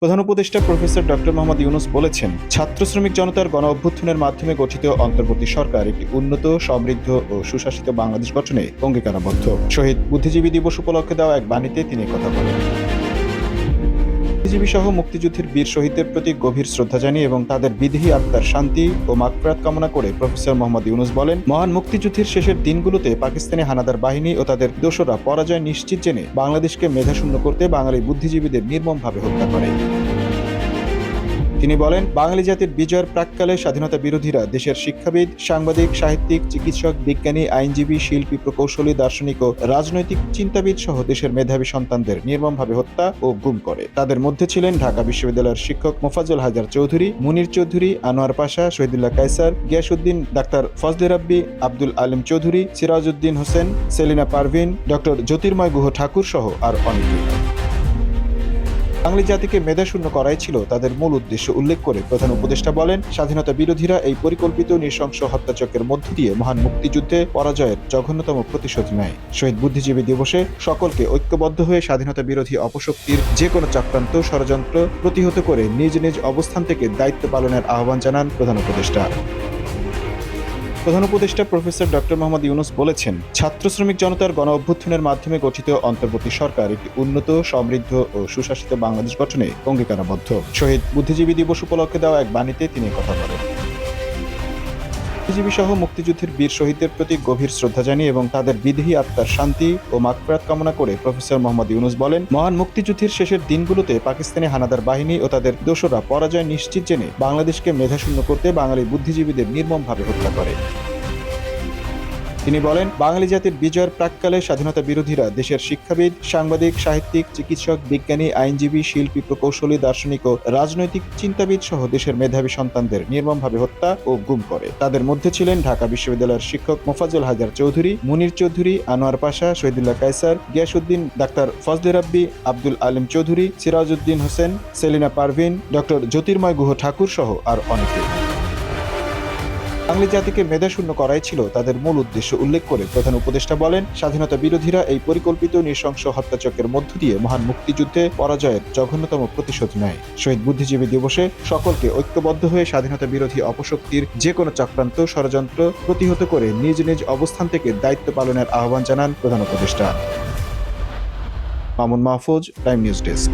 প্রধান উপদেষ্টা professor doctor Mohammad Yunus বলেছেন, ছাত্র শ্রমিক জনতার গণ-অভ্যুত্থানের মাধ্যমে গঠিত অন্তর্বর্তী সরকার একটি উন্নত, সমৃদ্ধ ও সুশাসিত বাংলাদেশ গঠনে অঙ্গীকারাবদ্ধ। শহীদ বুদ্ধিজীবী দিবস উপলক্ষে দেওয়া এক বাণীতে তিনি কথা বলেন। বুদ্ধিজীবী সহ মুক্তিযুদ্ধের বীর শহীদদের প্রতি গভীর শ্রদ্ধা জানিয়ে এবং তাদের বিদেহী আত্মার শান্তি ও মাগফিরাত কামনা করে প্রফেসর মোহাম্মদ ইউনূস বলেন, মহান মুক্তিযুদ্ধের শেষের দিনগুলোতে পাকিস্তানি হানাদার বাহিনী ও তাদের দোসররা পরাজয় নিশ্চিত জেনে বাংলাদেশকে মেধাশূন্য করতে বাঙালি বুদ্ধিজীবীদের নির্মমভাবে হত্যা করে। তিনি বলেন, বাঙালি জাতির বিজয়ের প্রাক্কালে স্বাধীনতা বিরোধীরা দেশের শিক্ষাবিদ, সাংবাদিক, সাহিত্যিক, চিকিৎসক, বিজ্ঞানী, আইনজীবী, শিল্পী, প্রকৌশলী, দার্শনিক ও রাজনৈতিক চিন্তাবিদ সহ দেশের মেধাবী সন্তানদের নির্মমভাবে হত্যা ও গুম করে। তাদের মধ্যে ছিলেন ঢাকা বিশ্ববিদ্যালয়ের শিক্ষক মোফাজ্জল হায়দার চৌধুরী, মুনীর চৌধুরী, আনোয়ার পাশা, শহীদুল্লাহ কায়সার, গিয়াসউদ্দিন, ডাক্তার ফজলে রাব্বি, আব্দুল আলিম চৌধুরী, সিরাজউদ্দিন হোসেন, সেলিনা পারভিন, ডক্টর জ্যোতির্ময় গুহ ঠাকুর সহ আর অনেকেই। বাঙালি জাতিকে মেধাশূন্য করাই ছিল তাদের মূল উদ্দেশ্য উল্লেখ করে প্রধান উপদেষ্টা বলেন, স্বাধীনতা বিরোধীরা এই পরিকল্পিত নৃশংস হত্যাযজ্ঞের মধ্য দিয়ে মহান মুক্তিযুদ্ধে পরাজয়ের জঘন্যতম প্রতিশোধ নেয়। শহীদ বুদ্ধিজীবী দিবসে সকলকে ঐক্যবদ্ধ হয়ে স্বাধীনতা বিরোধী অপশক্তির যে কোনো চক্রান্ত, ষড়যন্ত্র প্রতিহত করে নিজ নিজ অবস্থান থেকে দায়িত্ব পালনের আহ্বান জানান প্রধান উপদেষ্টা। প্রধান উপদেষ্টা প্রফেসর ডক্টর মোহাম্মদ ইউনূস বলেছেন, ছাত্র শ্রমিক জনতার গণ-অভ্যুত্থানের মাধ্যমে গঠিত অন্তর্বর্তী সরকার একটি উন্নত, সমৃদ্ধ ও সুশাসিত বাংলাদেশ গঠনে অঙ্গীকারাবদ্ধ। শহীদ বুদ্ধিজীবী দিবস উপলক্ষে দেওয়া এক বাণীতে তিনি কথা বলেন। বুদ্ধিজীবী সহ মুক্তিযুদ্ধের বীর শহীদদের প্রতি গভীর শ্রদ্ধা জানিয়ে এবং তাদের বিদেহী আত্মার শান্তি ও মাগফিরাত কামনা করে প্রফেসর মোহাম্মদ ইউনূস বলেন, মহান মুক্তিযুদ্ধের শেষের দিনগুলোতে পাকিস্তানি হানাদার বাহিনী ও তাদের দোসররা পরাজয় নিশ্চিত জেনে বাংলাদেশকে মেধাশূন্য করতে বাঙালি বুদ্ধিজীবীদের নির্মমভাবে হত্যা করে। তিনি বলেন, বাঙালি জাতির বিজয়ের প্রাক্কালে স্বাধীনতা বিরোধীরা দেশের শিক্ষাবিদ, সাংবাদিক, সাহিত্যিক, চিকিৎসক, বিজ্ঞানী, আইনজীবী, শিল্পী, প্রকৌশলী, দার্শনিক ও রাজনৈতিক চিন্তাবিদ সহ দেশের মেধাবী সন্তানদের নির্মমভাবে হত্যা ও গুম করে। তাদের মধ্যে ছিলেন ঢাকা বিশ্ববিদ্যালয়ের শিক্ষক মোফাজ্জল হায়দার চৌধুরী, মুনীর চৌধুরী, আনোয়ার পাশা, শহীদুল্লাহ কায়সার, গিয়াসউদ্দিন, ডাক্তার ফজলে রাব্বি, আব্দুল আলিম চৌধুরী, সিরাজউদ্দিন হোসেন, সেলিনা পারভিন, ডক্টর জ্যোতির্ময় গুহ ঠাকুর সহ আর অনেকেই। বাঙালি জাতিকে মেধাশূন্য করাই ছিল তাদের মূল উদ্দেশ্য উল্লেখ করে প্রধান উপদেষ্টা বলেন, স্বাধীনতা বিরোধীরা এই পরিকল্পিত নৃশংস হত্যাযজ্ঞের মধ্য দিয়ে মহান মুক্তিযুদ্ধে পরাজয়ের জঘন্যতম প্রতিশোধ নেয়। শহীদ বুদ্ধিজীবী দিবসে সকলকে ঐক্যবদ্ধ হয়ে স্বাধীনতা বিরোধী অপশক্তির যে কোনো চক্রান্ত, ষড়যন্ত্র প্রতিহত করে নিজ নিজ অবস্থান থেকে দায়িত্ব পালনের আহ্বান জানান প্রধান উপদেষ্টা। Mamun Mahfuz, time news desk.